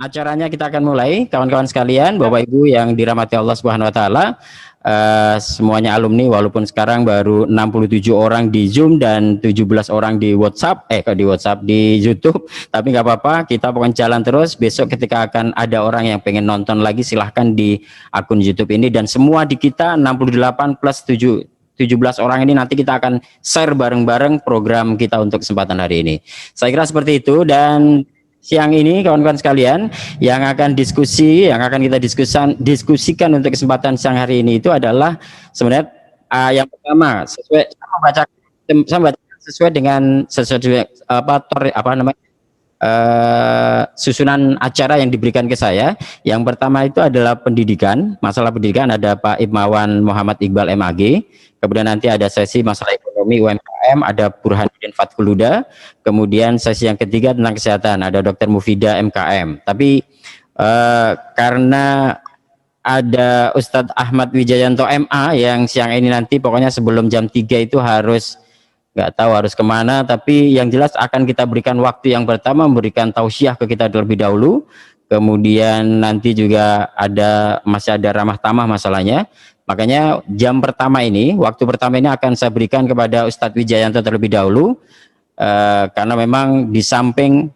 acaranya kita akan mulai, kawan-kawan sekalian, Bapak Ibu yang dirahmati Allah Subhanahu wa taala. Semuanya alumni, walaupun sekarang baru 67 orang di Zoom dan 17 orang di WhatsApp, di YouTube, tapi nggak apa-apa, kita pokoknya jalan terus. Besok ketika akan ada orang yang pengen nonton lagi, silahkan di akun YouTube ini, dan semua di kita 68 plus 17 orang ini nanti kita akan share bareng-bareng program kita untuk kesempatan hari ini. Saya kira seperti itu. Dan siang ini kawan-kawan sekalian yang akan kita diskusikan untuk kesempatan siang hari ini itu adalah sebenarnya yang pertama saya membaca sesuai dengan susunan acara yang diberikan ke saya. Yang pertama itu adalah pendidikan, masalah pendidikan, ada Pak Ibmawan Muhammad Iqbal MAG. Kemudian nanti ada sesi masalah ekonomi UMKM, ada Burhanuddin Fathuluda. Kemudian sesi yang ketiga tentang kesehatan, ada Dr. Mufida MKM. Tapi karena ada Ustadz Ahmad Wijayanto MA yang siang ini nanti pokoknya sebelum jam 3 itu nggak tahu harus kemana, tapi yang jelas akan kita berikan waktu yang pertama memberikan tausiah ke kita terlebih dahulu. Kemudian nanti juga masih ada ramah tamah masalahnya. Makanya waktu pertama ini akan saya berikan kepada Ustadz Wijayanto terlebih dahulu, karena memang di samping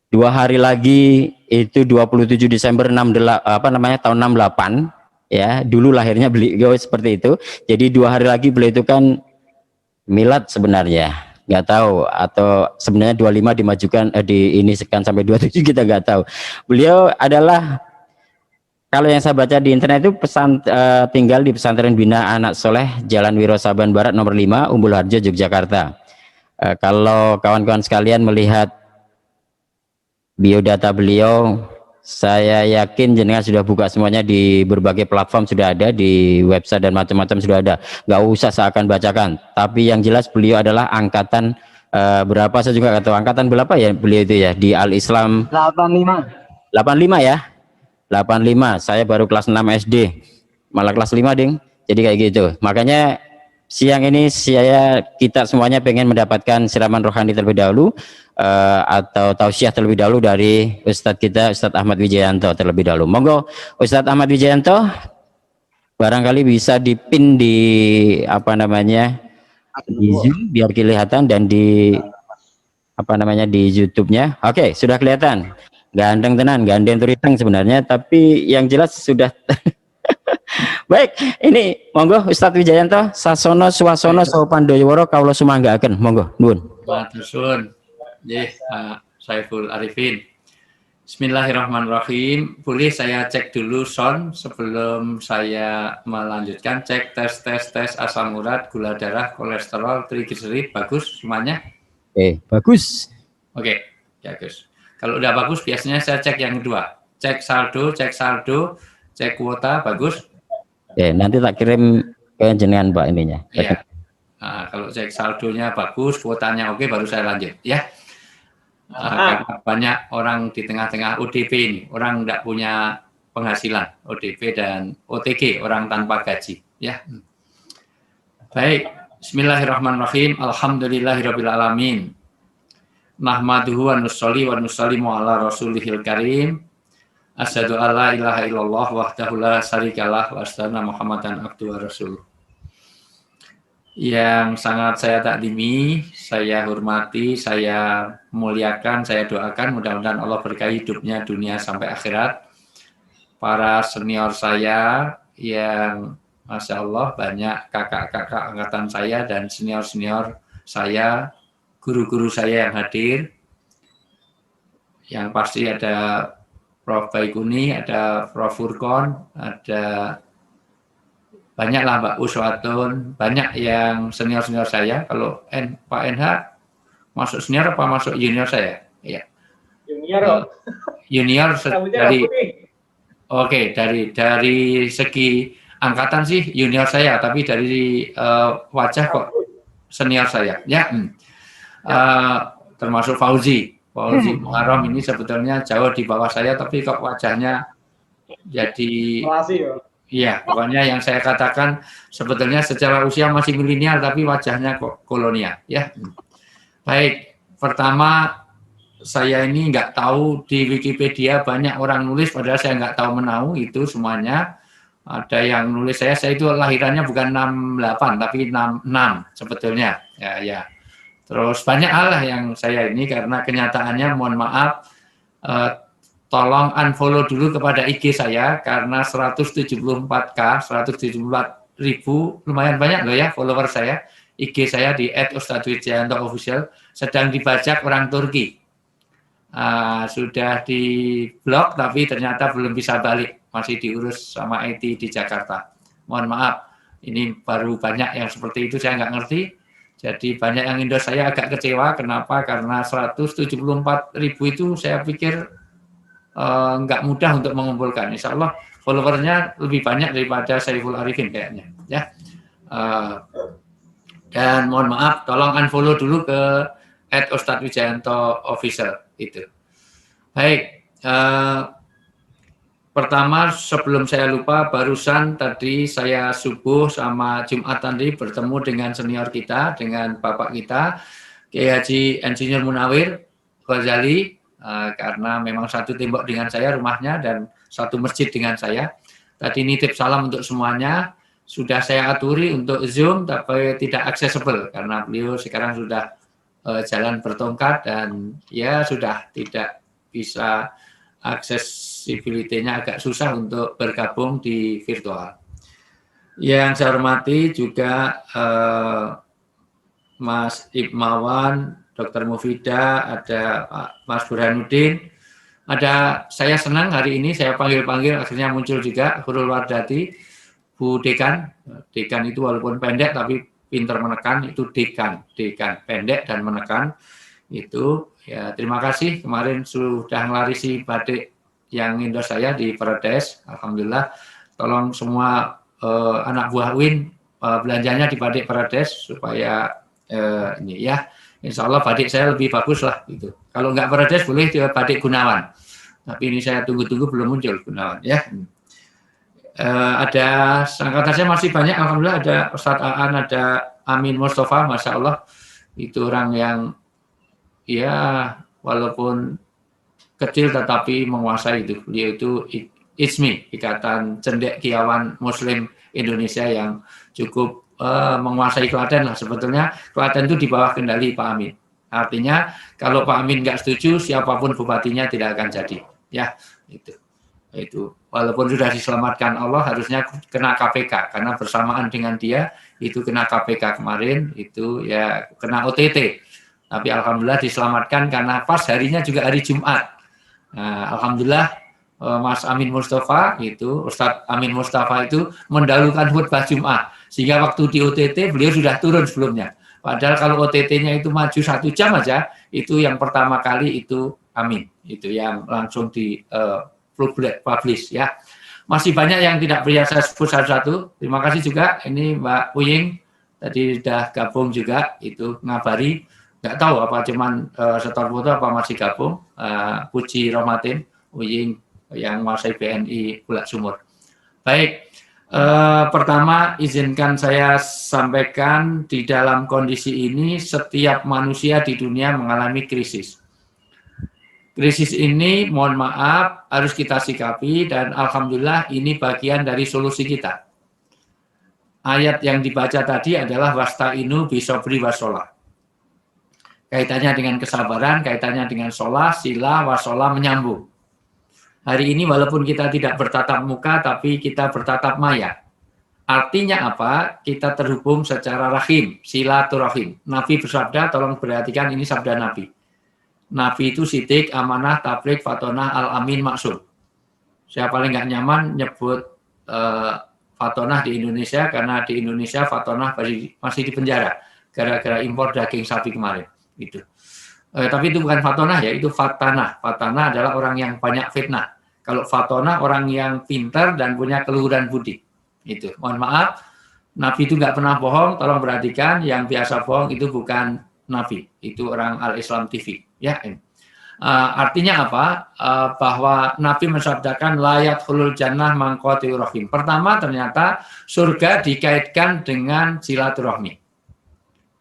2 hari lagi itu 27 Desember tahun 68 ya, dulu lahirnya beliau seperti itu. Jadi 2 hari lagi beliau itu kan milad sebenarnya, nggak tahu, atau sebenarnya 25 dimajukan sampai 27 kita nggak tahu. Beliau adalah, kalau yang saya baca di internet itu tinggal di Pesantren Bina Anak Soleh, Jalan Wiro Saban Barat nomor 5, Umbul Harjo, Yogyakarta. Kalau kawan-kawan sekalian melihat biodata beliau, saya yakin jenengan sudah buka semuanya di berbagai platform, sudah ada di website dan macam-macam sudah ada. Nggak usah saya akan bacakan. Tapi yang jelas beliau adalah angkatan berapa, saya juga nggak tahu angkatan berapa ya beliau itu ya, di Al Islam 85 ya. 85, saya baru kelas 6 SD, malah kelas 5 ding. Jadi kayak gitu. Makanya siang ini kita semuanya pengen mendapatkan siraman rohani terlebih dahulu, atau tausiah terlebih dahulu dari Ustadz kita, Ustadz Ahmad Wijayanto terlebih dahulu. Monggo Ustadz Ahmad Wijayanto, barangkali bisa dipin di di Zoom biar kelihatan, dan di di YouTube-nya. Oke, sudah kelihatan. Gandeng tenan, gandeng turiteng sebenarnya, tapi yang jelas sudah. Baik, ini monggo Ustadz Wijayanto, sasono suwasono sopandoyoworo kaulo sumanggaaken. Monggo, nuwun. Matur suwun. Nggih, Saiful Arifin. Bismillahirrahmanirrahim. Boleh saya cek dulu sound sebelum saya melanjutkan. Cek tes asam urat, gula darah, kolesterol, trigliserid, bagus semuanya? Bagus. Oke, bagus. Kalau udah bagus, biasanya saya cek yang kedua. Cek saldo, cek kuota, bagus. Nanti tak kirim ke jenengan Pak ininya. Ya. Nah, kalau cek saldonya bagus, kuotanya oke, baru saya lanjut ya. Karena banyak orang di tengah-tengah ODP ini, orang tidak punya penghasilan, ODP dan OTG, orang tanpa gaji ya. Baik, bismillahirrahmanirrahim. Alhamdulillahirabbil alamin. Nahmaduhu wa nusallimu ala rasulihil karim. Asyhadu alla ilaha illallah wahdahu la syarikalah wa asyhadu anna Muhammadan abduhu wa rasuluh. Yang sangat saya takdimi, saya hormati, saya muliakan, saya doakan mudah-mudahan Allah berkahi hidupnya dunia sampai akhirat. Para senior saya yang Masya Allah banyak kakak-kakak angkatan saya dan senior-senior saya, guru-guru saya yang hadir, yang pasti ada Prof. Baikuni, ada Prof. Furkon, ada banyaklah Mbak Uswatun, banyak yang senior-senior saya. Kalau Pak NH masuk senior apa masuk junior saya? Ya. Junior dari segi angkatan sih junior saya, tapi dari wajah kok senior saya. Ya. Termasuk Fauzi Muharram ini sebetulnya jauh di bawah saya, tapi kok wajahnya jadi iya, pokoknya yang saya katakan sebetulnya secara usia masih milenial tapi wajahnya kok kolonial ya. Baik, pertama saya ini nggak tahu di Wikipedia banyak orang nulis, padahal saya nggak tahu menau itu semuanya. Ada yang nulis saya itu lahirannya bukan 68 tapi 66 sebetulnya. Ya. Terus banyak hal lah yang saya ini karena kenyataannya mohon maaf, tolong unfollow dulu kepada IG saya karena 174K, 174.000 lumayan banyak loh ya follower saya. IG saya di @ustadzwijayanto_official sedang dibajak orang Turki. Sudah di blok tapi ternyata belum bisa balik, masih diurus sama IT di Jakarta. Mohon maaf, ini baru banyak yang seperti itu, saya nggak ngerti. Jadi banyak yang endorse saya agak kecewa. Kenapa? Karena 174.000 itu saya pikir nggak mudah untuk mengumpulkan. Insya Allah followernya lebih banyak daripada Saiful Arifin kayaknya. Ya. Dan mohon maaf, tolong unfollow dulu ke @ustadzwijayanto_official itu. Baik, pertama sebelum saya lupa, barusan tadi saya subuh sama Jumat tadi bertemu dengan senior kita, dengan bapak kita, Kiai Haji Insinyur Munawir Ghazali, karena memang satu tembok dengan saya rumahnya dan satu masjid dengan saya. Tadi nitip salam untuk semuanya. Sudah saya aturi untuk Zoom tapi tidak accessible karena beliau sekarang sudah jalan bertongkat dan ya sudah tidak bisa, accessibility-nya agak susah untuk bergabung di virtual. Yang saya hormati juga Mas Ibmawan, Dr. Mufidah, ada Pak Mas Burhanuddin. Saya senang hari ini saya panggil-panggil akhirnya muncul juga Hurul Wardati, Bu Dekan. Dekan itu walaupun pendek tapi pinter menekan, itu dekan pendek dan menekan itu. Ya, terima kasih kemarin sudah ngelarisi batik yang endorse saya di Parades. Alhamdulillah. Tolong semua anak buah Win belanjanya di batik Parades supaya ini ya, insya Allah batik saya lebih bagus lah gitu. Kalau nggak Parades boleh di batik Gunawan. Tapi ini saya tunggu-tunggu belum muncul Gunawan ya. Ada angkatan saya masih banyak, alhamdulillah. Ada Ustadz Aan, ada Amin Mustafa, masya Allah, itu orang yang ya walaupun kecil tetapi menguasai itu. Beliau itu ISMI, Ikatan Cendekiawan Muslim Indonesia, yang cukup menguasai Klaten lah. Sebetulnya Klaten itu di bawah kendali Pak Amin. Artinya kalau Pak Amin nggak setuju, siapapun bupatinya tidak akan jadi. Ya, itu walaupun sudah diselamatkan Allah, harusnya kena KPK karena bersamaan dengan dia itu kena KPK kemarin, itu ya kena OTT. Tapi alhamdulillah diselamatkan karena pas harinya juga hari Jumat. Nah, alhamdulillah Mas Amin Mustafa itu, Ustadz Amin Mustafa itu mendahulukan khutbah Jumat sehingga waktu di OTT beliau sudah turun sebelumnya. Padahal kalau OTT-nya itu maju 1 jam aja, itu yang pertama kali itu Amin, itu yang langsung di publish ya. Masih banyak yang tidak bisa saya sebut satu-satu. Terima kasih juga ini Mbak Uying tadi sudah gabung juga, itu ngabari, nggak tahu apa cuman setor foto apa masih gabung. Puji Romatin Uying yang menguasai BNI Bulak Sumur. Baik, pertama izinkan saya sampaikan, di dalam kondisi ini setiap manusia di dunia mengalami krisis. Krisis ini mohon maaf harus kita sikapi dan alhamdulillah ini bagian dari solusi kita. Ayat yang dibaca tadi adalah wasta'inu bisobri wasolah. Kaitannya dengan kesabaran, kaitannya dengan sholah, sila, wasolah menyambung. Hari ini walaupun kita tidak bertatap muka tapi kita bertatap maya. Artinya apa? Kita terhubung secara rahim, silaturahim. Nabi bersabda, tolong perhatikan ini sabda Nabi. Nabi itu sidik, amanah, tablik, fatonah, al-amin, maksum. Saya paling nggak nyaman nyebut fatonah di Indonesia karena di Indonesia fatonah masih di penjara gara-gara impor daging sapi kemarin. Gitu. Tapi itu bukan fatonah ya, itu fatanah. Fatanah adalah orang yang banyak fitnah. Kalau fatonah orang yang pintar dan punya keluhuran budi. Itu. Mohon maaf, Nabi itu nggak pernah bohong. Tolong perhatikan, yang biasa bohong itu bukan Nabi, itu orang Al-Islam TV. Ya, artinya apa? Bahwa Nabi mensabdakan layat hulul jannah mangqatiu rahim. Pertama, ternyata surga dikaitkan dengan silaturahmi.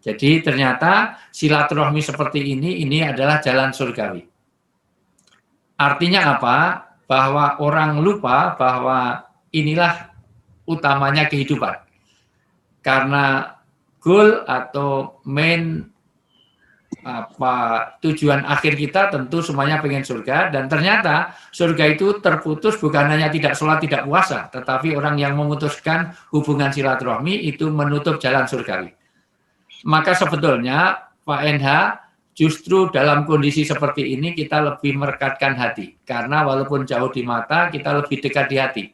Jadi ternyata silaturahmi seperti ini adalah jalan surgawi. Artinya apa? Bahwa orang lupa bahwa inilah utamanya kehidupan. Karena goal atau main tujuan akhir kita tentu semuanya pengen surga, dan ternyata surga itu terputus bukan hanya tidak sholat tidak puasa, tetapi orang yang memutuskan hubungan silaturahmi itu menutup jalan surgawi. Maka sebetulnya Pak NH, justru dalam kondisi seperti ini kita lebih merekatkan hati, karena walaupun jauh di mata kita lebih dekat di hati.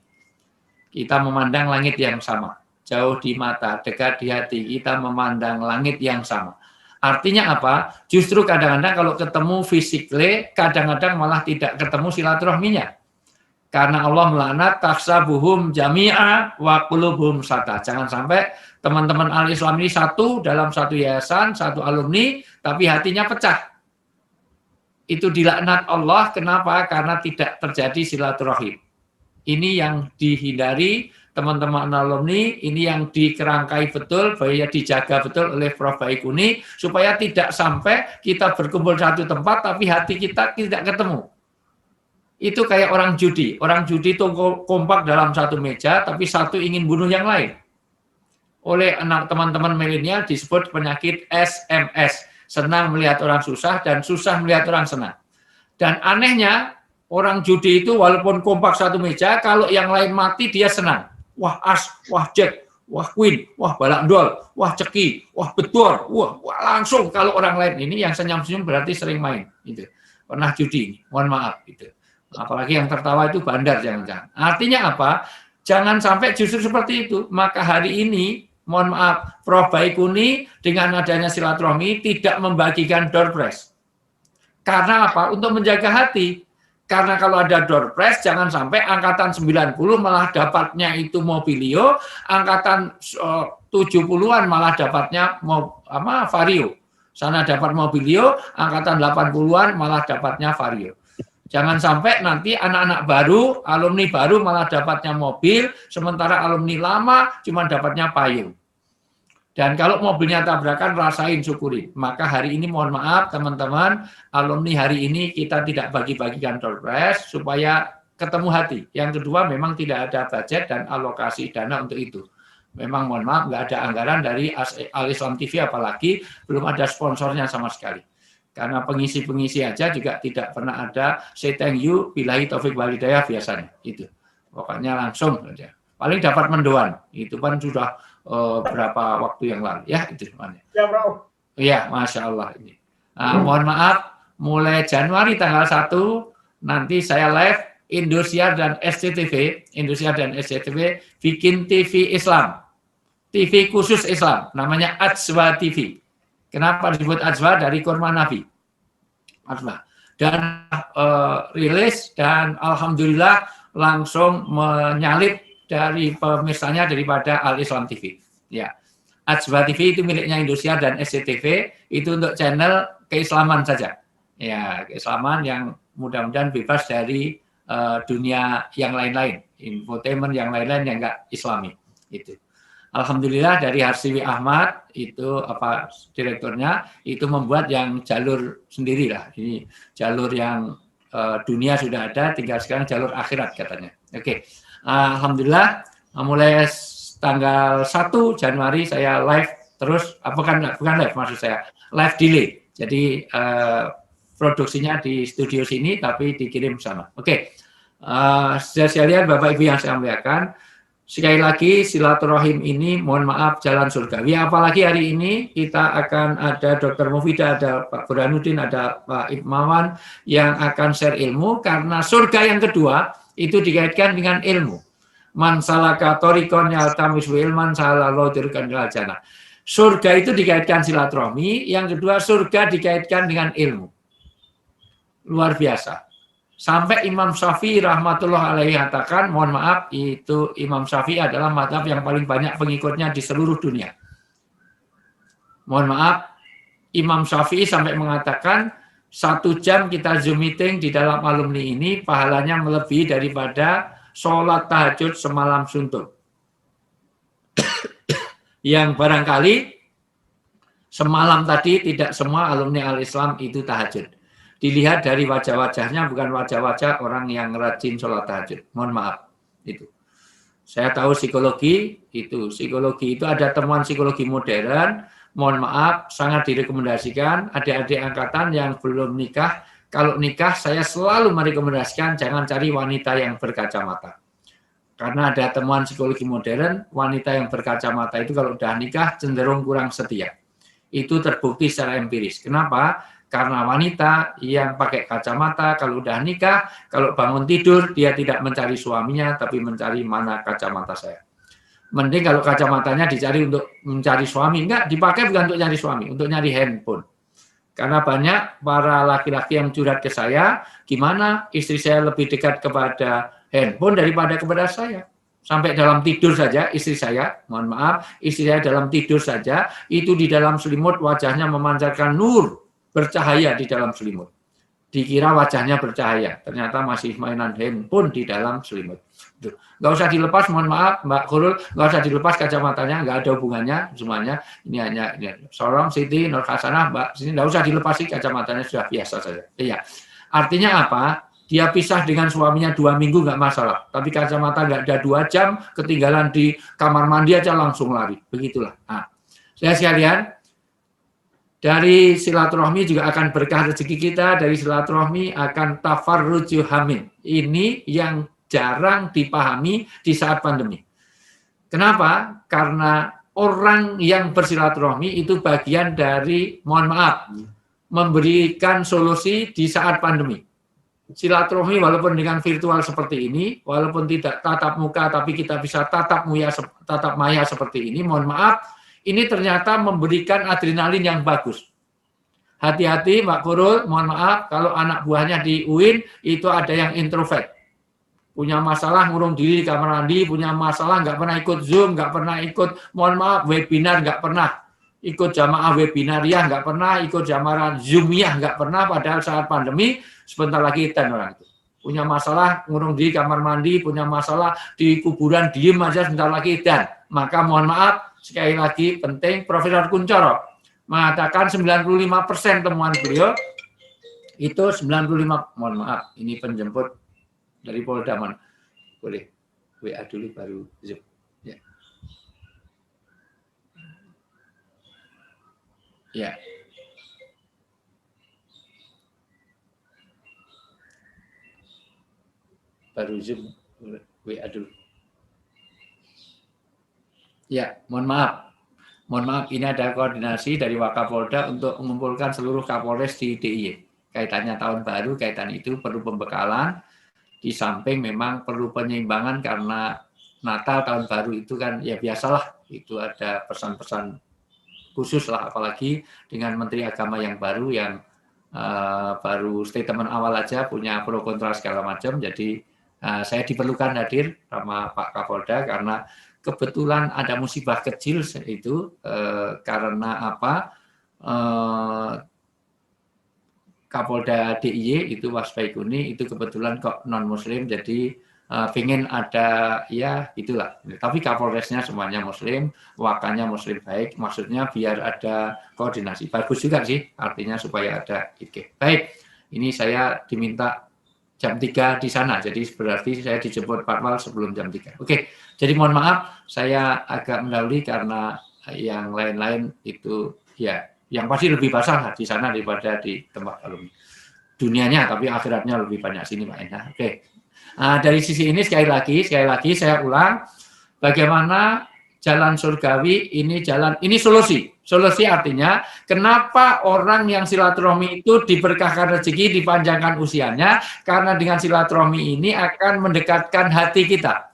Kita memandang langit yang sama, jauh di mata, dekat di hati, kita memandang langit yang sama. Artinya apa? Justru kadang-kadang kalau ketemu fisikly, kadang-kadang malah tidak ketemu silaturahminya. Karena Allah melaknat tahsabuhum jami'a wa qulubuhum shatta. Jangan sampai teman-teman al-Islam ini satu dalam satu yayasan, satu alumni, tapi hatinya pecah. Itu dilaknat Allah. Kenapa? Karena tidak terjadi silaturahim. Ini yang dihindari teman-teman alumni, ini yang dikerangkai betul, bahwa dijaga betul oleh Prof. Baikuni, supaya tidak sampai kita berkumpul satu tempat, tapi hati kita tidak ketemu. Itu kayak orang judi itu kompak dalam satu meja, tapi satu ingin bunuh yang lain. Oleh anak teman-teman milenial disebut penyakit SMS, senang melihat orang susah dan susah melihat orang senang. Dan anehnya, orang judi itu walaupun kompak satu meja, kalau yang lain mati dia senang. Wah as, wah jack, wah queen, wah balak dol, wah ceki, wah betul, wah langsung. Kalau orang lain ini yang senyum-senyum berarti sering main, itu pernah judi ini, mohon maaf itu. Apalagi yang tertawa itu bandar, jangan-jangan. Artinya apa? Jangan sampai justru seperti itu. Maka hari ini, mohon maaf, Prof. Baikuni dengan adanya silaturahmi tidak membagikan door prize. Karena apa? Untuk menjaga hati. Karena kalau ada door prize, jangan sampai angkatan 90 malah dapatnya itu Mobilio, angkatan 70-an malah dapatnya Vario. Sana dapat Mobilio, angkatan 80-an malah dapatnya Vario. Jangan sampai nanti anak-anak baru, alumni baru malah dapatnya mobil, sementara alumni lama cuma dapatnya payung. Dan kalau mobilnya tabrakan, rasain, syukurin. Maka hari ini mohon maaf teman-teman, alumni hari ini kita tidak bagi-bagikan door prize supaya ketemu hati. Yang kedua, memang tidak ada budget dan alokasi dana untuk itu. Memang mohon maaf, nggak ada anggaran dari Al-Islam TV, apalagi belum ada sponsornya sama sekali. Karena pengisi-pengisi aja juga tidak pernah ada say thank you, billahi taufik walhidayah biasanya. Itu. Pokoknya langsung saja. Paling dapat mendoan. Itu kan sudah berapa waktu yang lalu ya, itu semuanya. Ya, Bro. Iya, Masya Allah ini. Mohon maaf, mulai Januari tanggal 1 nanti saya live Indosiar dan SCTV bikin TV Islam. TV khusus Islam, namanya Ajwa TV. Kenapa disebut Ajwa? Dari kurma Nabi. Ajwa. Dan rilis dan alhamdulillah langsung menyalip dari pemirsanya daripada Al-Islam TV. Ya. Ajwa TV itu miliknya Indosiar dan SCTV, itu untuk channel keislaman saja. Ya, keislaman yang mudah-mudahan bebas dari dunia yang lain-lain, infotainment yang lain-lain yang enggak Islami. Itu. Alhamdulillah dari Harsiwi Ahmad itu direkturnya itu membuat yang jalur sendirilah. Ini jalur yang dunia sudah ada, tinggal sekarang jalur akhirat katanya. Oke. Alhamdulillah mulai tanggal 1 Januari saya live terus, bukan live maksud saya, live delay. Jadi produksinya di studio sini tapi dikirim sana. Oke. Saya lihat Bapak Ibu yang saya muliakan, sekali lagi silaturahim ini mohon maaf jalan surgawi. Apalagi hari ini kita akan ada Dr. Mufidah, ada Pak Burhanuddin, ada Pak Ibmawan yang akan share ilmu, karena surga yang kedua itu dikaitkan dengan ilmu. Man salaka thoriqan yaltamisu ilman sahalallahu tariqan ilal jannah. Surga itu dikaitkan silaturahmi, yang kedua surga dikaitkan dengan ilmu. Luar biasa. Sampai Imam Syafi'i rahmatullah alaihi katakan, mohon maaf, itu Imam Syafi'i adalah mazhab yang paling banyak pengikutnya di seluruh dunia. Mohon maaf, Imam Syafi'i sampai mengatakan 1 jam kita Zoom meeting di dalam alumni ini pahalanya melebihi daripada sholat tahajud semalam suntuk. Yang barangkali semalam tadi tidak semua alumni Al-Islam itu tahajud. dilihat dari wajah-wajahnya, bukan wajah-wajah orang yang rajin sholat tahajud. Mohon maaf. Itu. Saya tahu psikologi itu ada temuan psikologi modern. Mohon maaf, sangat direkomendasikan adik-adik angkatan yang belum nikah. Kalau nikah, saya selalu merekomendasikan jangan cari wanita yang berkacamata. Karena ada temuan psikologi modern, wanita yang berkacamata itu kalau udah nikah cenderung kurang setia. Itu terbukti secara empiris. Kenapa? Karena wanita yang pakai kacamata kalau udah nikah, kalau bangun tidur dia tidak mencari suaminya tapi mencari mana kacamata saya. Mending kalau kacamatanya dicari untuk mencari suami, enggak dipakai bukan untuk nyari suami, untuk nyari handphone. Karena banyak para laki-laki yang curhat ke saya, gimana istri saya lebih dekat kepada handphone daripada kepada saya. Sampai dalam tidur saja istri saya, mohon maaf, istri saya dalam tidur saja, itu di dalam selimut wajahnya memancarkan nur, bercahaya di dalam selimut. Dikira wajahnya bercahaya, ternyata masih mainan handphone di dalam selimut. Nggak usah dilepas, mohon maaf Mbak Khurul, nggak usah dilepas kacamatanya, nggak ada hubungannya semuanya. Ini hanya Sorong, Siti, Nur Hasanah, Mbak, sini nggak usah dilepas sih kacamatanya, sudah biasa saja. Iya. Artinya apa? Dia pisah dengan suaminya 2 minggu nggak masalah, tapi kacamata nggak ada 2 jam, ketinggalan di kamar mandi aja langsung lari. Begitulah. Nah, saya sekalian, dari silaturahmi juga akan berkah rezeki kita, dari silaturahmi akan tafarruju hamin. Ini yang jarang dipahami di saat pandemi. Kenapa? Karena orang yang bersilaturahmi itu bagian dari, mohon maaf, memberikan solusi di saat pandemi. Silaturahmi walaupun dengan virtual seperti ini, walaupun tidak tatap muka tapi kita bisa tatap maya seperti ini, mohon maaf, ini ternyata memberikan adrenalin yang bagus. Hati-hati Mbak Khurul, mohon maaf, kalau anak buahnya di UIN itu ada yang introvert. Punya masalah ngurung diri di kamar mandi, punya masalah nggak pernah ikut Zoom, nggak pernah ikut, mohon maaf, webinar nggak pernah, ikut jamaah webinariah nggak pernah, ikut jamaah Zoomiyah nggak pernah, padahal saat pandemi sebentar lagi ten orang itu. Punya masalah ngurung diri di kamar mandi, punya masalah di kuburan diem aja sebentar lagi dan. Maka mohon maaf, sekali lagi penting, Profesor Kuncoro mengatakan 95% temuan beliau itu 95, mohon maaf, ini penjemput dari Polda mana? Boleh WA dulu baru Zoom. Ya. Ya. Baru Zoom, WA dulu. Ya, mohon maaf. Mohon maaf, ini ada koordinasi dari Wakapolda untuk mengumpulkan seluruh Kapolres di DIY. Kaitannya tahun baru, kaitan itu perlu pembekalan. Di samping memang perlu penyeimbangan karena Natal tahun baru itu kan ya biasalah, itu ada pesan-pesan khusus lah, apalagi dengan Menteri Agama yang baru yang baru statement awal aja punya pro kontra segala macam. Jadi saya diperlukan hadir sama Pak Kapolda karena kebetulan ada musibah kecil itu karena apa? Kapolda DIY itu Wasbaikuni itu kebetulan kok non muslim, jadi pengen ada ya itulah. Tapi Kapolresnya semuanya muslim, wakanya muslim baik, maksudnya biar ada koordinasi. Bagus juga sih, artinya supaya ada IK. Baik, ini saya diminta jam 3 di sana, jadi berarti saya dijemput Pak Wal sebelum jam 3. Oke, jadi mohon maaf saya agak mendahului karena yang lain-lain itu ya yang pasti lebih basah di sana daripada di tempat alumni. Dunianya, tapi akhiratnya lebih banyak sini Pak Enda. Oke. Nah, dari sisi ini sekali lagi saya ulang, bagaimana jalan surgawi ini solusi. Solusi artinya kenapa orang yang silaturahmi itu diberkahkan rezeki, dipanjangkan usianya, karena dengan silaturahmi ini akan mendekatkan hati kita.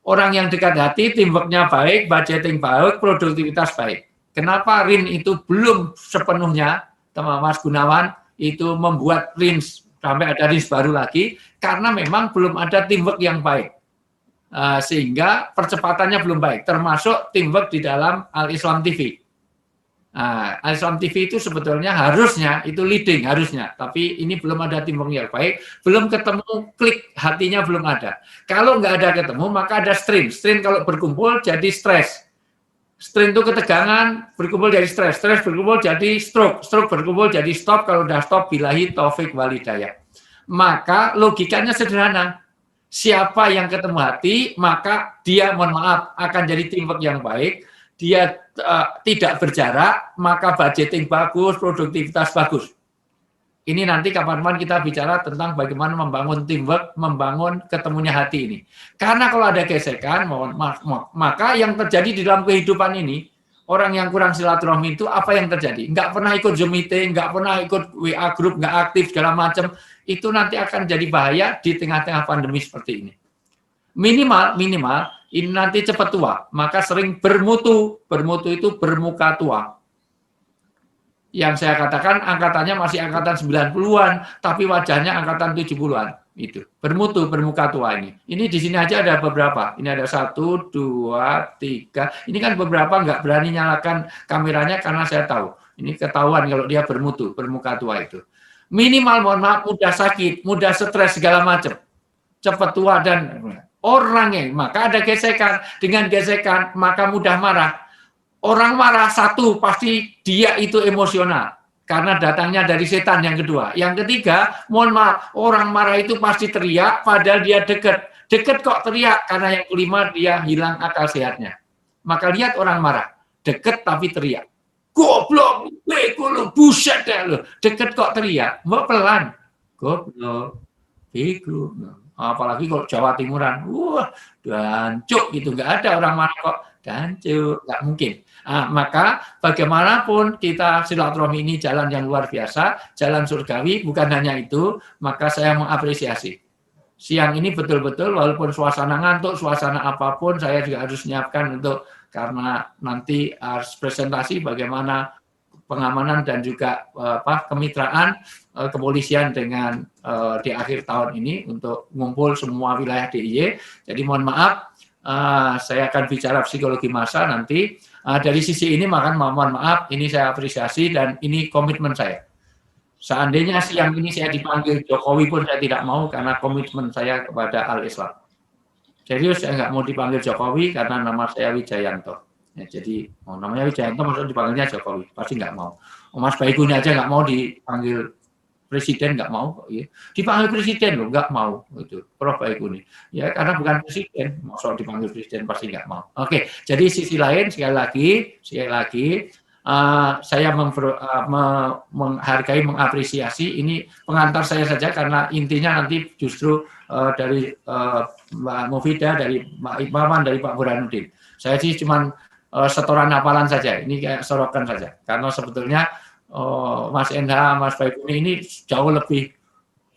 Orang yang dekat hati, teamwork-nya baik, budgeting baik, produktivitas baik. Kenapa RIN itu belum sepenuhnya, teman Mas Gunawan, itu membuat RIN sampai ada RIN baru lagi, karena memang belum ada teamwork yang baik. Sehingga percepatannya belum baik, termasuk teamwork di dalam Al-Islam TV. Al-Islam TV itu sebetulnya harusnya, itu leading harusnya, tapi ini belum ada teamwork yang baik, belum ketemu klik hatinya belum ada. Kalau nggak ada ketemu, maka ada strain kalau berkumpul jadi stres. Strain itu ketegangan, berkumpul jadi stres, stres berkumpul jadi stroke, stroke berkumpul jadi stop, kalau udah stop billahi taufik walhidayah. Maka logikanya sederhana. Siapa yang ketemu hati, maka dia mohon maaf akan jadi teamwork yang baik. Dia tidak berjarak, maka budgeting bagus, produktivitas bagus. Ini nanti kapan-kapan kita bicara tentang bagaimana membangun teamwork, membangun ketemunya hati ini. Karena kalau ada gesekan, maka yang terjadi di dalam kehidupan ini, orang yang kurang silaturahmi itu apa yang terjadi? Nggak pernah ikut Zoom meeting, nggak pernah ikut WA group, nggak aktif segala macam. Itu nanti akan jadi bahaya di tengah-tengah pandemi seperti ini. Minimal ini nanti cepat tua, maka sering bermutu. Bermutu itu bermuka tua. Yang saya katakan angkatannya masih angkatan 90-an, tapi wajahnya angkatan 70-an. Itu bermutu, bermuka tua ini. Ini di sini aja ada beberapa. Ini ada 1, 2, 3. Ini kan beberapa nggak berani nyalakan kameranya karena saya tahu. Ini ketahuan kalau dia bermutu, bermuka tua itu. Minimal mohon maaf mudah sakit, mudah stres segala macam. Cepat tua dan orangnya, maka ada gesekan. Dengan gesekan maka mudah marah. Orang marah satu pasti dia itu emosional karena datangnya dari setan yang kedua. Yang ketiga, mohon maaf, orang marah itu pasti teriak padahal dia dekat. Dekat kok teriak karena yang kelima dia hilang akal sehatnya. Maka lihat orang marah, dekat tapi teriak. Goblok, bego, buset deh lu. Dekat kok teriak, mau pelan. Goblok, bego. Apalagi kalau Jawa Timuran, wah, dancuk gitu, nggak ada orang marah kok. Dancuk, nggak mungkin. Maka bagaimanapun kita silaturahmi ini jalan yang luar biasa, jalan surgawi, bukan hanya itu, maka saya mengapresiasi. Siang ini betul-betul walaupun suasana ngantuk, suasana apapun, saya juga harus menyiapkan untuk, karena nanti harus presentasi bagaimana pengamanan dan juga kemitraan kepolisian dengan di akhir tahun ini untuk mengumpul semua wilayah DIY. Jadi mohon maaf, saya akan bicara psikologi massa nanti. Dari sisi ini mohon maaf, ini saya apresiasi dan ini komitmen saya. Seandainya siang ini saya dipanggil Jokowi pun saya tidak mau karena komitmen saya kepada Al-Islam. Serius saya nggak mau dipanggil Jokowi karena nama saya Wijayanto. Ya, jadi namanya Wijayanto maksudnya dipanggilnya Jokowi, pasti nggak mau. Mas Baikuni aja nggak mau dipanggil presiden, nggak mau, ya. Dipanggil presiden loh, nggak mau, itu Prof Baikuni. Ya karena bukan presiden, maksud dipanggil presiden pasti nggak mau. Oke, jadi sisi lain sekali lagi, saya menghargai, mengapresiasi. Ini pengantar saya saja karena intinya nanti justru dari Mbak Mufidah, dari Mbak Imaman, dari Pak Burhanuddin. Saya sih cuma setoran hafalan saja, ini kayak sorokan saja, karena sebetulnya Mas Endha, Mas Baikuni ini jauh lebih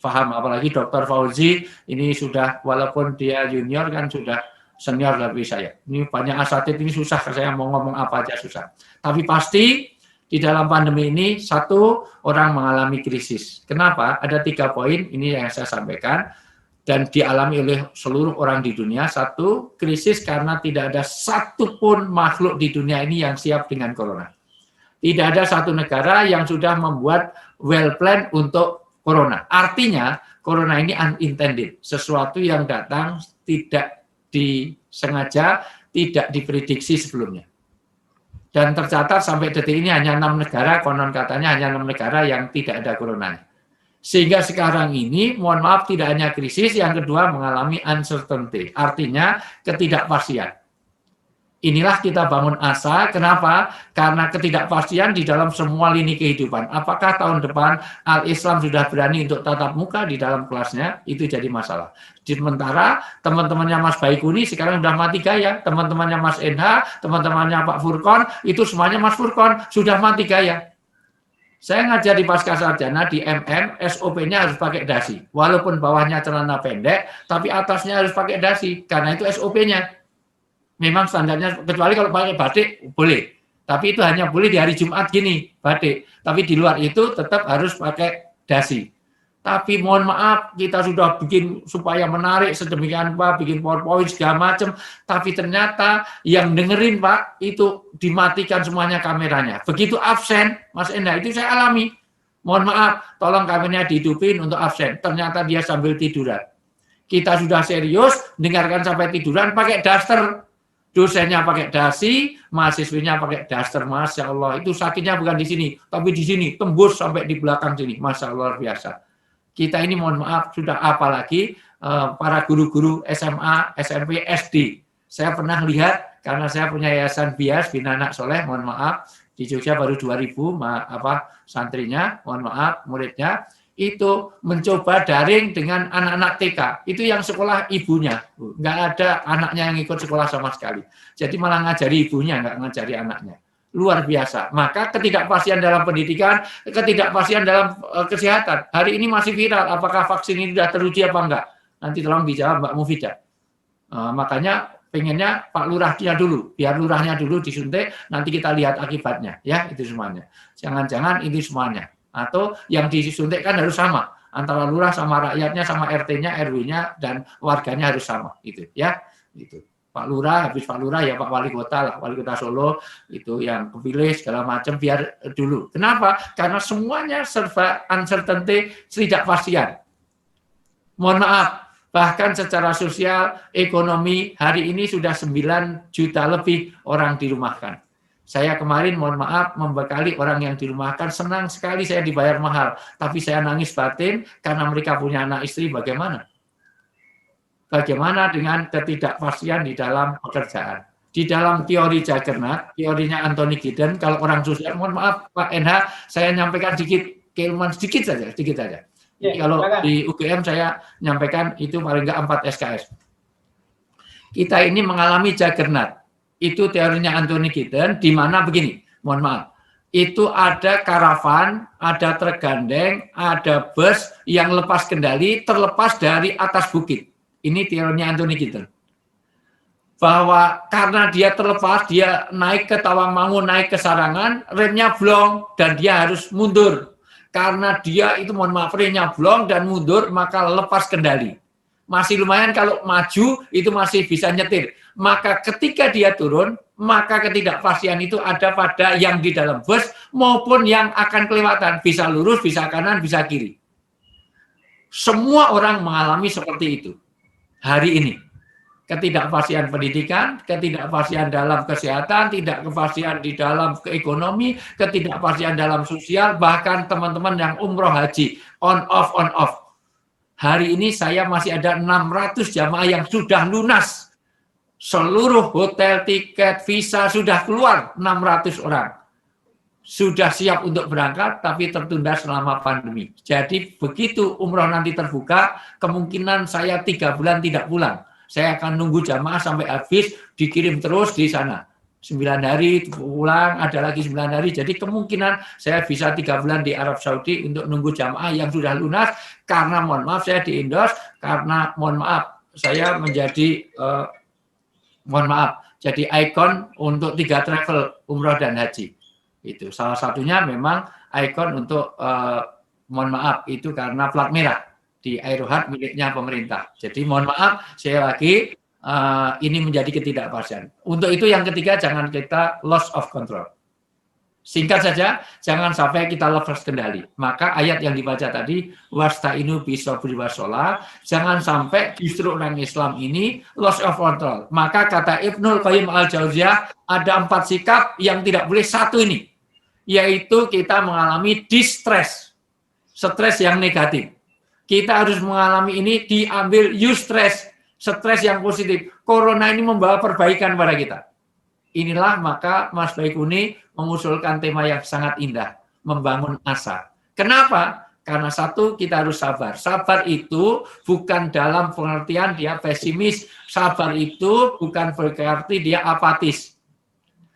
paham, apalagi Dr. Fauzi ini sudah, walaupun dia junior kan sudah senior lebih saya. Ini banyak asatid, ini susah saya mau ngomong apa aja susah. Tapi pasti di dalam pandemi ini satu orang mengalami krisis. Kenapa? Ada 3 poin ini yang saya sampaikan dan dialami oleh seluruh orang di dunia. Satu, krisis karena tidak ada satupun makhluk di dunia ini yang siap dengan corona. Tidak ada satu negara yang sudah membuat well plan untuk corona. Artinya, corona ini unintended, sesuatu yang datang tidak disengaja, tidak diprediksi sebelumnya. Dan tercatat sampai detik ini hanya 6 negara, konon katanya hanya 6 negara yang tidak ada coronanya. Sehingga sekarang ini, mohon maaf, tidak hanya krisis, yang kedua mengalami uncertainty, artinya ketidakpastian. Inilah kita bangun asa, kenapa? Karena ketidakpastian di dalam semua lini kehidupan. Apakah tahun depan Al-Islam sudah berani untuk tatap muka di dalam kelasnya? Itu jadi masalah. Sementara teman-temannya Mas Baikuni sekarang sudah mati gaya. Teman-temannya Mas Endha, teman-temannya Pak Furkon, itu semuanya Mas Furkon sudah mati gaya. Saya ngajar di Pascasarjana, di MM, SOP-nya harus pakai dasi. Walaupun bawahnya celana pendek, tapi atasnya harus pakai dasi. Karena itu SOP-nya. Memang standarnya, kecuali kalau pakai batik boleh, tapi itu hanya boleh di hari Jumat gini batik, tapi di luar itu tetap harus pakai dasi. Tapi mohon maaf, kita sudah bikin supaya menarik sedemikian Pak, bikin PowerPoint segala macam, tapi ternyata yang dengerin Pak itu dimatikan semuanya kameranya. Begitu absen, Mas Endha, itu saya alami. Mohon maaf, tolong kameranya dihidupin untuk absen. Ternyata dia sambil tiduran. Kita sudah serius, dengarkan sampai tiduran pakai daster. Dosennya pakai dasi, mahasiswinya pakai daster, masya Allah. Itu sakitnya bukan di sini, tapi di sini tembus sampai di belakang sini, masya Allah luar biasa. Kita ini mohon maaf sudah apalagi para guru-guru SMA, SMP, SD. Saya pernah lihat karena saya punya yayasan bias Bina Anak Soleh, mohon maaf di Jogja baru 2000 santrinya, mohon maaf muridnya. Itu mencoba daring dengan anak-anak TK. Itu yang sekolah ibunya. Nggak ada anaknya yang ikut sekolah sama sekali. Jadi malah ngajari ibunya, nggak ngajari anaknya. Luar biasa. Maka ketidakpastian dalam pendidikan, ketidakpastian dalam kesehatan. Hari ini masih viral. Apakah vaksin ini sudah teruji apa enggak? Nanti tolong dijawab Mbak Mufidah. Makanya pengennya Pak Lurahnya dulu. Biar lurahnya dulu disuntik, nanti kita lihat akibatnya. Ya, itu semuanya. Jangan-jangan itu semuanya. Atau yang disuntikkan harus sama antara lurah sama rakyatnya sama RT-nya, RW-nya dan warganya harus sama gitu ya. Itu Pak Lurah, habis Pak Lurah ya Pak Wali Kota lah, Wali Kota Solo itu yang kepilih segala macam biar dulu. Kenapa? Karena semuanya serba uncertainty, ketidakpastian. Mohon maaf, bahkan secara sosial, ekonomi hari ini sudah 9 juta lebih orang dirumahkan. Saya kemarin mohon maaf membekali orang yang dirumahkan, senang sekali saya dibayar mahal, tapi saya nangis batin karena mereka punya anak istri. Bagaimana? Bagaimana dengan ketidakpastian di dalam pekerjaan? Di dalam teori Juggernaut, teorinya Anthony Giddens, kalau orang sosial, mohon maaf Pak NH, saya nyampaikan keilmuan sedikit saja. Ya, kalau di UGM saya nyampaikan itu paling enggak 4 SKS. Kita ini mengalami Juggernaut. Itu teorinya Anthony Giddens, di mana begini, mohon maaf, itu ada karavan, ada truk gandeng, ada bus yang lepas kendali, terlepas dari atas bukit. Ini teorinya Anthony Giddens. Bahwa karena dia terlepas, dia naik ke Tawangmangu, naik ke Sarangan, remnya blong, dan dia harus mundur. Karena dia itu, mohon maaf, remnya blong dan mundur, maka lepas kendali. Masih lumayan kalau maju, itu masih bisa nyetir. Maka ketika dia turun, maka ketidakpastian itu ada pada yang di dalam bus maupun yang akan kelewatan. Bisa lurus, bisa kanan, bisa kiri. Semua orang mengalami seperti itu hari ini. Ketidakpastian pendidikan, ketidakpastian dalam kesehatan, ketidakpastian di dalam ekonomi, ketidakpastian dalam sosial, bahkan teman-teman yang umroh haji, on off. Hari ini saya masih ada 600 jamaah yang sudah lunas. Seluruh hotel, tiket, visa sudah keluar 600 orang. Sudah siap untuk berangkat, tapi tertunda selama pandemi. Jadi begitu umroh nanti terbuka, kemungkinan saya 3 bulan tidak pulang. Saya akan nunggu jamaah sampai habis, dikirim terus di sana. 9 hari pulang, ada lagi 9 hari. Jadi kemungkinan saya bisa 3 bulan di Arab Saudi untuk nunggu jamaah yang sudah lunas. Karena mohon maaf saya di-endorse, karena mohon maaf saya menjadi jadi ikon untuk 3 travel umroh dan haji. Itu salah satunya memang ikon untuk mohon maaf itu karena plat merah di Aerohat miliknya pemerintah. Jadi mohon maaf saya lagi ini menjadi ketidakpastian. Untuk itu yang ketiga jangan kita loss of control. Singkat saja, jangan sampai kita lepas kendali. Maka ayat yang dibaca tadi, wasta'inu bisabri wassalah, jangan sampai justru orang Islam ini loss of control. Maka kata Ibnul Qayyim al-Jauziyah, ada 4 sikap yang tidak boleh satu ini, yaitu kita mengalami distress, stres yang negatif. Kita harus mengalami ini diambil eustress, stres yang positif. Corona ini membawa perbaikan pada kita. Inilah maka Mas Baikuni mengusulkan tema yang sangat indah, membangun asa. Kenapa? Karena satu, kita harus sabar. Sabar itu bukan dalam pengertian dia pesimis. Sabar itu bukan berarti dia apatis.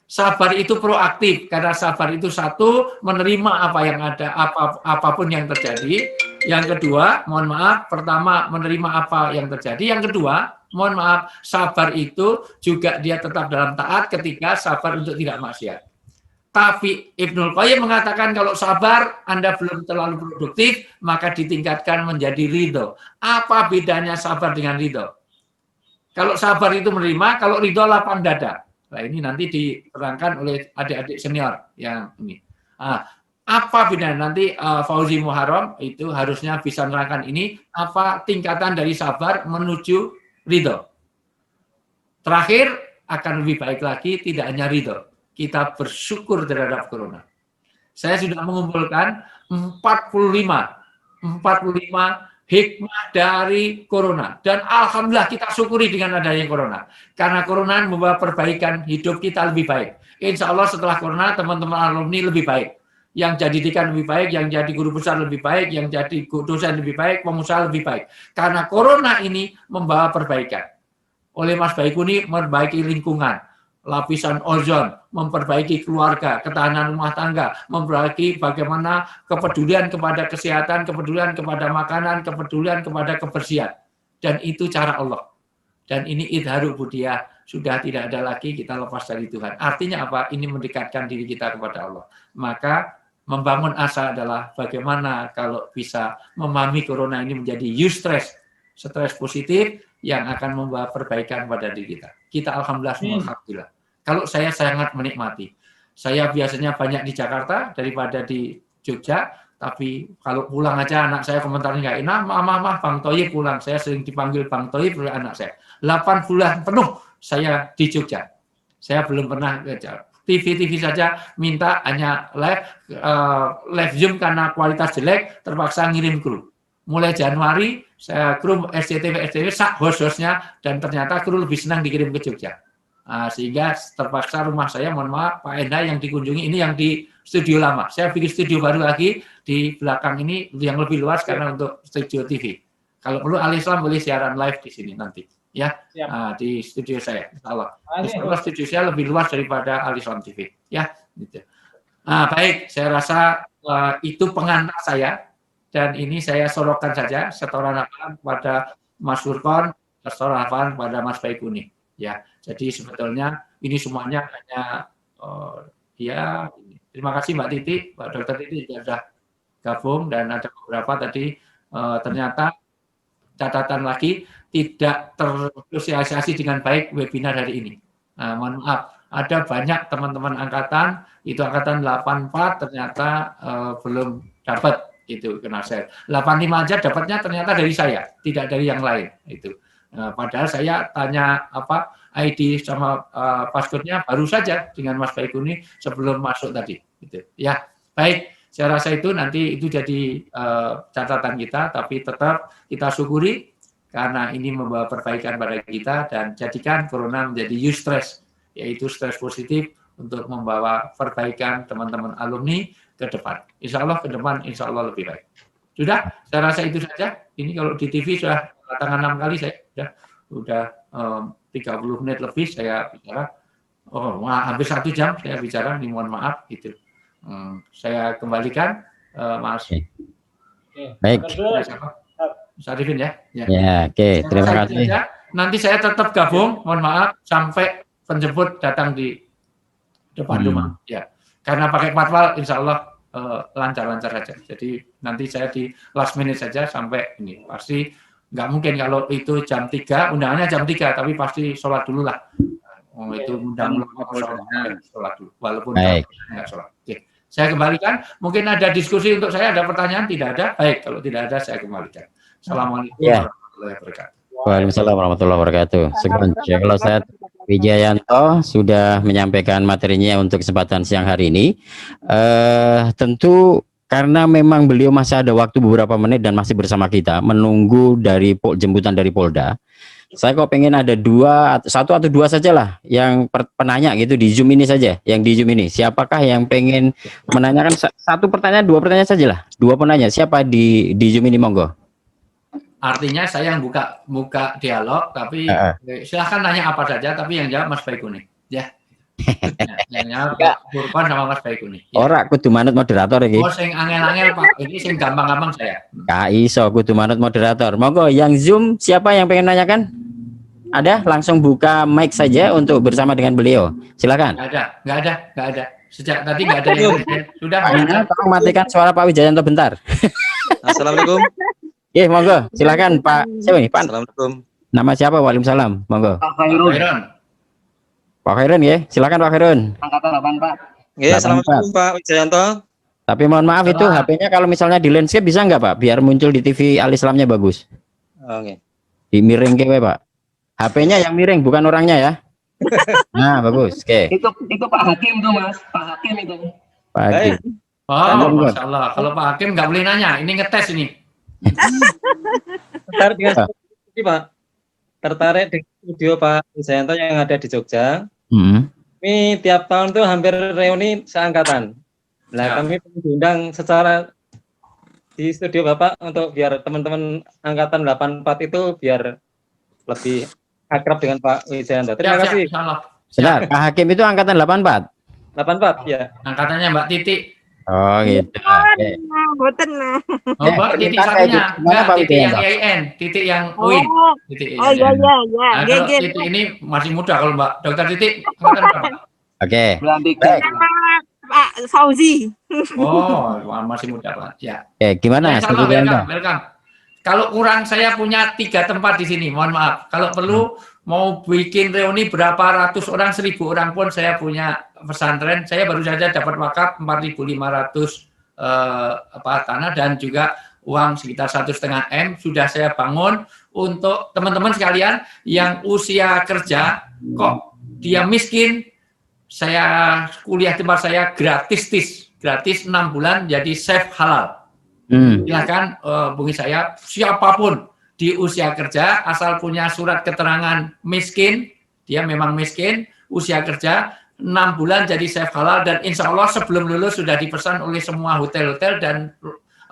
Sabar itu proaktif, karena sabar itu satu, menerima apa yang ada, apapun yang terjadi. Yang kedua, mohon maaf, pertama menerima apa yang terjadi. Yang kedua, mohon maaf, sabar itu juga dia tetap dalam taat ketika sabar untuk tidak maksiat. Tapi Ibnul Qayyim mengatakan kalau sabar Anda belum terlalu produktif, maka ditingkatkan menjadi ridho. Apa bedanya sabar dengan ridho? Kalau sabar itu menerima, kalau ridho lapang dada. Nah ini nanti diterangkan oleh adik-adik senior yang ini. Apa bedanya nanti Fauzi Muharram itu harusnya bisa menerangkan ini, apa tingkatan dari sabar menuju ridho. Terakhir, akan lebih baik lagi, tidak hanya ridho. Kita bersyukur terhadap corona. Saya sudah mengumpulkan 45 hikmah dari corona. Dan alhamdulillah kita syukuri dengan adanya corona. Karena corona membawa perbaikan hidup kita lebih baik. Insya Allah setelah corona teman-teman alumni lebih baik. Yang jadi dekan lebih baik, yang jadi guru besar lebih baik, yang jadi dosen lebih baik, pengusaha lebih baik. Karena corona ini membawa perbaikan. Oleh Mas Baikuni memperbaiki lingkungan, lapisan ozon, memperbaiki keluarga, ketahanan rumah tangga, memperbaiki bagaimana kepedulian kepada kesehatan, kepedulian kepada makanan, kepedulian kepada kebersihan. Dan itu cara Allah. Dan ini idharu budiah, sudah tidak ada lagi kita lepas dari Tuhan. Artinya apa? Ini mendekatkan diri kita kepada Allah. Maka membangun asa adalah bagaimana kalau bisa memahami corona ini menjadi eustress, stres positif yang akan membawa perbaikan pada diri kita. Kita alhamdulillah semua alhamdulillah. Kalau saya sangat menikmati. Saya biasanya banyak di Jakarta daripada di Jogja, tapi kalau pulang aja anak saya komentarnya nggak enak, mama Bang Toyib pulang. Saya sering dipanggil Bang Toyib oleh anak saya. 8 bulan penuh saya di Jogja. Saya belum pernah ke TV saja minta hanya live Zoom karena kualitas jelek, terpaksa ngirim kru. Mulai Januari saya kru SCTV sak host-hostnya dan ternyata kru lebih senang dikirim ke Jogja. Sehingga terpaksa rumah saya, mohon maaf Pak Enda yang dikunjungi ini yang di studio lama. Saya bikin studio baru lagi di belakang ini yang lebih luas karena untuk studio TV. Kalau perlu Al-Islam boleh siaran live di sini nanti. Ya, di studio saya, insya Allah studio saya lebih luas daripada Al-Islam TV, ya, gitu. Baik, saya rasa itu pengantar saya dan ini saya sorotkan saja setoran hafal kepada Mas Furqon, setoran hafal kepada Mas Baikuni, ya. Jadi sebetulnya ini semuanya hanya, ya, terima kasih Mbak Titi, Mbak Dokter Titi juga sudah gabung dan ada beberapa tadi ternyata catatan lagi tidak tersosialisasi dengan baik webinar hari ini. Mohon maaf, ada banyak teman-teman angkatan, itu angkatan 84 ternyata belum dapat itu kena share. 85 aja dapatnya ternyata dari saya, tidak dari yang lain itu. Padahal saya tanya apa ID sama passwordnya baru saja dengan Mas Baikuni sebelum masuk tadi. Gitu. Ya, baik. Saya rasa itu nanti itu jadi catatan kita, tapi tetap kita syukuri karena ini membawa perbaikan pada kita dan jadikan corona menjadi eustress, yaitu stres positif untuk membawa perbaikan teman-teman alumni ke depan. Insya Allah ke depan, insya Allah lebih baik. Sudah, saya rasa itu saja. Ini kalau di TV sudah tangan 6 kali saya sudah 30 menit lebih saya bicara. Hampir 1 jam saya bicara, mohon maaf gitu. Saya kembalikan Mas. Baik. Mas Arifin ya. Ya, oke. Terima kasih. Nanti saya tetap gabung, mohon maaf sampai penjemput datang di depan rumah. Ya, karena pakai patwal, insya Allah lancar-lancar saja. Jadi nanti saya di last minute saja sampai ini. Pasti nggak mungkin kalau itu jam 3, undangannya jam 3, tapi pasti sholat dulu lah. Itu undang-undang sholat dulu, walaupun nggak sholat. Oke. Saya kembalikan. Mungkin ada diskusi untuk saya, ada pertanyaan? Tidak ada. Baik, kalau tidak ada saya kembalikan. Assalamualaikum warahmatullahi wabarakatuh. Waalaikumsalam warahmatullahi wabarakatuh. Sekian kalau saya Wijayanto sudah menyampaikan materinya untuk kesempatan siang hari ini. Tentu karena memang beliau masih ada waktu beberapa menit dan masih bersama kita menunggu dari jemputan dari Polda. Saya kok pengen ada satu atau dua saja lah yang penanya gitu di Zoom ini saja, yang di Zoom ini. Siapakah yang pengen menanyakan satu pertanyaan, dua pertanyaan saja lah. Dua penanya, siapa di Zoom ini, monggo. Artinya saya yang buka dialog, tapi silahkan nanya apa saja, tapi yang jawab Mas Baikuni, ya. Yang jawab Furqon sama Mas Baikuni. Ya. Ora kudu manut moderator iki. Sing angel-angel Pak, ini sing gampang-gampang saya. Ka iso kudu manut moderator. Monggo yang Zoom siapa yang pengen nanyakan? Ada? Langsung buka mic saja untuk bersama dengan beliau. Silakan. Nggak ada. Sejak tadi nggak ada yang sudah. Tolong matikan suara Pak Wijayanto bentar. Assalamualaikum. Monggo, silakan Pak. Siapa ini? Pak. Assalamualaikum. Nama siapa? Waalaikumsalam. Monggo. Pak Khairun. Pak Khairun ya, silakan Pak Khairun. Angkatan 8 Pak. Assalamualaikum Pak Wijayanto. Tapi mohon maaf itu HP-nya kalau misalnya di landscape bisa nggak Pak? Biar muncul di TV Al-Islamnya bagus. Oke. Di miring ke Pak. HP-nya yang miring, bukan orangnya ya. Nah, bagus. Oke. Itu Pak Hakim tuh Mas, Pak Hakim itu. Pagi. Oh, Masya Allah. Kalau Pak Hakim nggak boleh nanya, ini ngetes ini. Tertarik dengan studio, Pak. Tertarik dengan studio Pak Wijayanto yang ada di Jogja. Ini tiap tahun tuh hampir reuni seangkatan. Nah, Ya. kami diundang secara di studio Bapak untuk biar teman-teman angkatan 84 itu biar lebih akrab dengan Pak Wijayanto. Terima Siap, kasih. Insya Allah. Benar, Pak Hakim itu angkatan 84. 84 ya. Angkatannya Mbak Titi. Oh, gitu. Oke. Boten. Oh, Mbak Titi cerita kayak satunya. gitu. Gimana, Enggak, Pak Titi yang Wijayanto? IAIN, Titi yang Oh, UIN. Titi oh iya IAIN. iya iya. Nah, kalau Gege. Titi ini masih muda kalau Mbak Dokter Titi angkatan berapa? Oke. Bulan 3. Baik. Pak Fauzi. Oh, masih muda Pak. Ya. Oke, gimana? Insya Allah, Setuju Anda? welcome. Kalau kurang saya punya 3 tempat di sini. Mohon maaf. Kalau perlu mau bikin reuni berapa ratus orang, 1.000 orang pun saya punya pesantren. Saya baru saja dapat wakaf 4.500 tanah dan juga uang sekitar 1,5 M sudah saya bangun untuk teman-teman sekalian yang usia kerja kok dia miskin. Saya kuliah tempat saya gratis 6 bulan jadi chef halal. Silakan hubungi saya siapapun di usia kerja asal punya surat keterangan miskin, dia memang miskin, usia kerja 6 bulan jadi chef halal dan insya Allah sebelum lulus sudah dipesan oleh semua hotel-hotel dan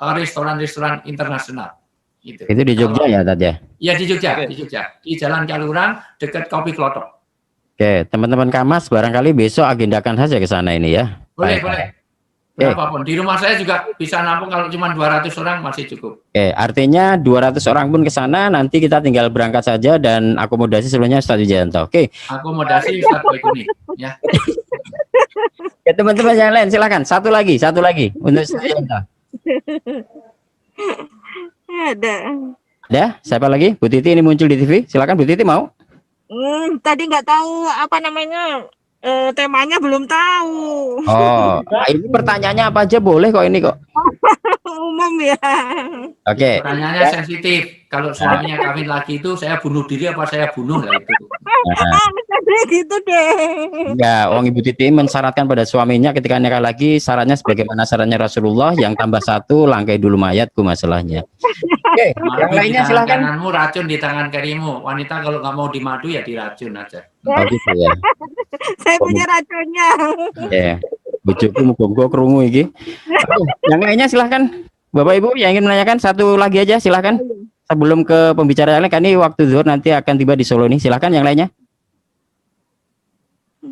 restoran-restoran internasional. Gitu. Itu di Jogja ya, Tad ya? Ya di Jogja, di Jalan Kalurang dekat Kopi Klotok. Oke, teman-teman Kamas barangkali besok agendakan saja ke sana ini ya. Boleh, Baik. boleh. Berapapun. Di rumah saya juga bisa nampung kalau cuma 200 orang masih cukup. Oke, artinya 200 orang pun ke sana, nanti kita tinggal berangkat saja dan akomodasi seluruhnya Ustaz Wijayanto. Oke. Akomodasi Ustaz Baikuni. Ya. Ya, teman-teman yang lain silakan. Satu lagi untuk Ustaz Wijayanto. Ada. Ada? Siapa lagi? Bu Titi ini muncul di TV. Silakan Bu Titi mau. Tadi nggak tahu apa namanya. Temanya belum tahu. Oh, ini pertanyaannya apa aja boleh kok ini kok. Umum ya. Oke. Pertanyaannya sensitif. Kalau suaminya kawin lagi itu saya bunuh diri apa saya bunuh lah itu. Gitu deh. Ya, Ibu Titi mensyaratkan pada suaminya ketika nikah lagi syaratnya sebagaimana syaratnya Rasulullah yang tambah 1 langkai dulu mayatku masalahnya. Oke, yang lainnya silakan. Kananmu racun di tangan kirimu. Wanita kalau nggak mau dimadu ya diracun aja. Oh gitu ya. Saya punya racunnya. Ya. Bojoku muga-muga krungu iki. Oke, yang lainnya silahkan. Bapak Ibu yang ingin menanyakan satu lagi aja silahkan. Sebelum ke pembicara yang lain, kan ini waktu zuhur nanti akan tiba di Solo ini. Silahkan yang lainnya.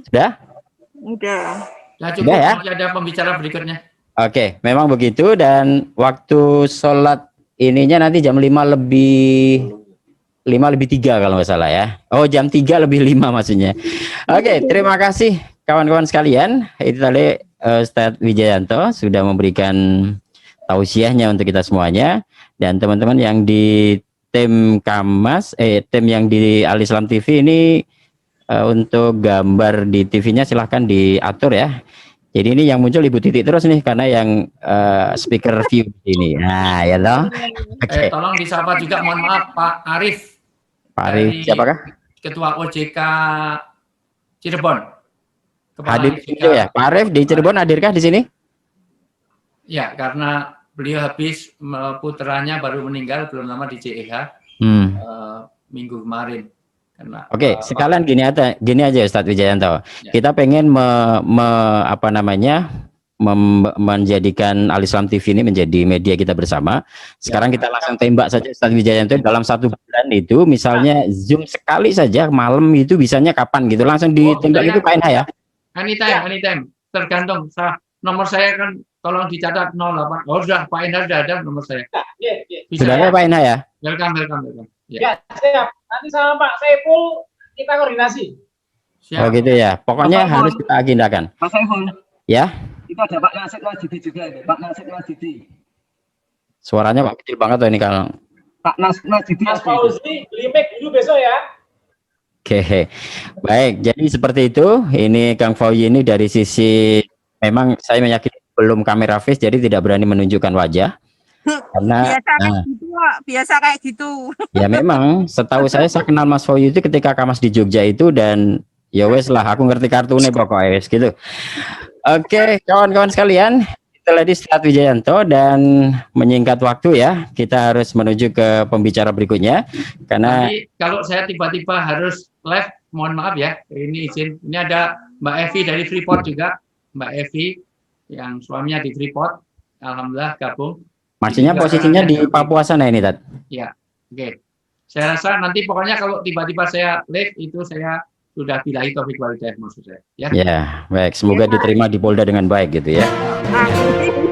Sudah? Udah. Ya cukup, ya? masih ada pembicara berikutnya. Oke, memang begitu dan waktu sholat ininya nanti jam 5 lebih 3 kalau nggak salah ya. Oh, jam 3 lebih 5 maksudnya. Oke, terima kasih kawan-kawan sekalian. Itu tadi Ustadz Wijayanto sudah memberikan tausiahnya untuk kita semuanya dan teman-teman yang di tim Kamas, tim yang di Al Islam TV ini untuk gambar di TV-nya silahkan diatur ya. Jadi ini yang muncul Ibu Titi terus nih karena yang speaker view ini. Nah, ya toh. Oke. Tolong disapa juga, mohon maaf Pak Arif. Pak Arif, Dari siapakah? Ketua OJK Cirebon. Kepala Hadir di OJK. sini ya. Pak Arif di Cirebon hadirkah di sini? Ya, karena beliau habis putranya baru meninggal belum lama di CEH minggu kemarin. Karena, Oke, sekalian gini aja Ustadz Wijayanto. Ya. Kita pengen menjadikan Al Islam TV ini menjadi media kita bersama. Sekarang kita langsung tembak saja Ustadz Wijayanto dalam 1 bulan itu, misalnya Zoom sekali saja malam itu bisanya kapan gitu, langsung ditembak itu Pak Enha ya. Anytime. Tergantung. Nomor saya kan tolong dicatat 08. Oh sudah, Pak Enha sudah ada nomor saya. Bisa Sudah ada Pak Enha ya? Welcome. Ya, siap. Nanti sama Pak Saiful kita koordinasi. Siap. Oh gitu ya. Pokoknya harus kita agendakan. Mas Saiful. Ya. Itu ada Pak Nasib Masjidi juga itu. Pak Nasib Masjidi. Suaranya kok kecil banget tuh ini kalau. Pak Masjidi. Mas Fauzi, beli mic dulu besok ya. Oke. Baik, jadi seperti itu. Ini Kang Fauzi ini dari sisi memang saya meyakini belum kamera face jadi tidak berani menunjukkan wajah. Karena biasa kayak gitu. ya memang setahu saya kenal Mas Fauzi itu ketika Kamas di Jogja itu dan Ya wes lah, aku ngerti kartunya pokoknya wes gitu. Oke, kawan-kawan sekalian, itu tadi Ustadz Wijayanto, dan menyingkat waktu ya, kita harus menuju ke pembicara berikutnya karena Nanti kalau saya tiba-tiba harus live, mohon maaf ya, ini izin. Ini ada Mbak Evi dari Freeport juga, Mbak Evi yang suaminya di Freeport, alhamdulillah gabung. maksudnya posisinya di Papua sana ini, Tat. Ya, oke. Saya rasa nanti pokoknya kalau tiba-tiba saya live itu saya sudah bilahi taufik wal hidayah maksud saya. Ya. Ya, baik. Semoga Ya, Pak. diterima di Polda dengan baik gitu ya. Amin.